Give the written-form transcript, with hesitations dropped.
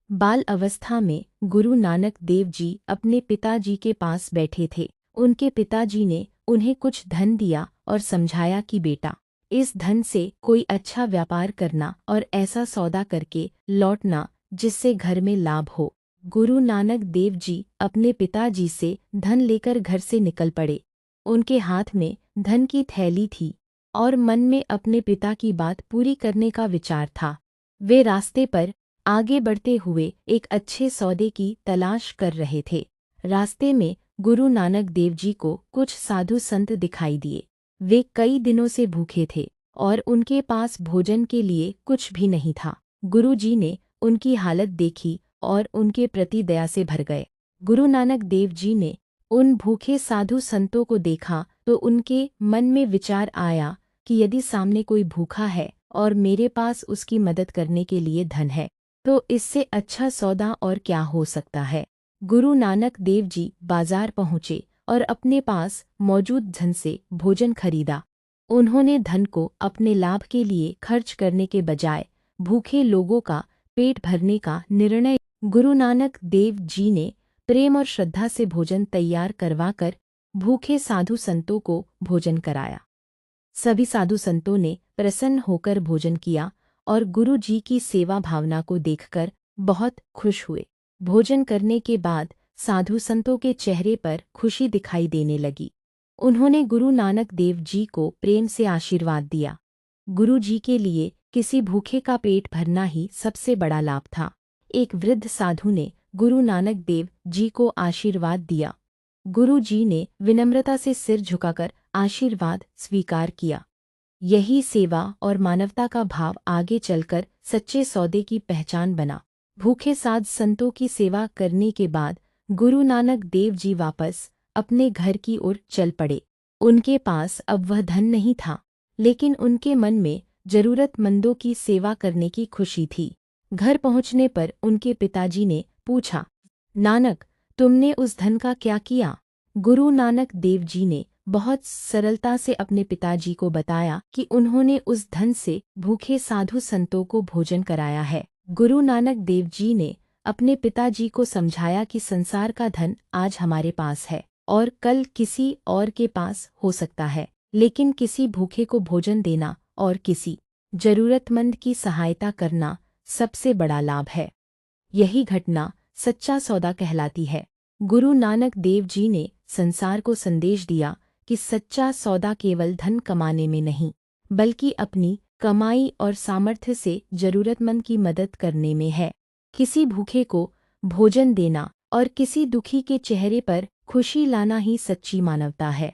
बाल अवस्था में गुरु नानक देव जी अपने पिताजी के पास बैठे थे। उनके पिताजी ने उन्हें कुछ धन दिया और समझाया कि बेटा, इस धन से कोई अच्छा व्यापार करना और ऐसा सौदा करके लौटना जिससे घर में लाभ हो। गुरु नानक देव जी अपने पिताजी से धन लेकर घर से निकल पड़े। उनके हाथ में धन की थैली थी और मन में अपने पिता की बात पूरी करने का विचार था। वे रास्ते पर आगे बढ़ते हुए एक अच्छे सौदे की तलाश कर रहे थे। रास्ते में गुरु नानक देव जी को कुछ साधु संत दिखाई दिए। वे कई दिनों से भूखे थे और उनके पास भोजन के लिए कुछ भी नहीं था। गुरु जी ने उनकी हालत देखी और उनके प्रति दया से भर गए। गुरु नानक देव जी ने उन भूखे साधु संतों को देखा तो उनके मन में विचार आया कि यदि सामने कोई भूखा है और मेरे पास उसकी मदद करने के लिए धन है, तो इससे अच्छा सौदा और क्या हो सकता है। गुरु नानक देव जी बाजार पहुँचे और अपने पास मौजूद धन से भोजन खरीदा। उन्होंने धन को अपने लाभ के लिए खर्च करने के बजाय भूखे लोगों का पेट भरने का निर्णय। गुरु नानक देव जी ने प्रेम और श्रद्धा से भोजन तैयार करवाकर भूखे साधु संतों को भोजन कराया। सभी साधु संतों ने प्रसन्न होकर भोजन किया और गुरु जी की सेवा भावना को देखकर बहुत खुश हुए। भोजन करने के बाद साधु संतों के चेहरे पर खुशी दिखाई देने लगी। उन्होंने गुरु नानक देव जी को प्रेम से आशीर्वाद दिया। गुरु जी के लिए किसी भूखे का पेट भरना ही सबसे बड़ा लाभ था। एक वृद्ध साधु ने गुरु नानक देव जी को आशीर्वाद दिया। गुरु जी ने विनम्रता से सिर झुकाकर आशीर्वाद स्वीकार किया। यही सेवा और मानवता का भाव आगे चलकर सच्चे सौदे की पहचान बना। भूखे साध संतों की सेवा करने के बाद गुरु नानक देव जी वापस अपने घर की ओर चल पड़े। उनके पास अब वह धन नहीं था, लेकिन उनके मन में जरूरतमंदों की सेवा करने की खुशी थी। घर पहुंचने पर उनके पिताजी ने पूछा, नानक, तुमने उस धन का क्या किया? गुरु नानक देव जी ने बहुत सरलता से अपने पिताजी को बताया कि उन्होंने उस धन से भूखे साधु संतों को भोजन कराया है। गुरु नानक देव जी ने अपने पिताजी को समझाया कि संसार का धन आज हमारे पास है और कल किसी और के पास हो सकता है, लेकिन किसी भूखे को भोजन देना और किसी जरूरतमंद की सहायता करना सबसे बड़ा लाभ है। यही घटना सच्चा सौदा कहलाती है। गुरु नानक देव जी ने संसार को संदेश दिया कि सच्चा सौदा केवल धन कमाने में नहीं, बल्कि अपनी कमाई और सामर्थ्य से जरूरतमंद की मदद करने में है। किसी भूखे को भोजन देना और किसी दुखी के चेहरे पर खुशी लाना ही सच्ची मानवता है।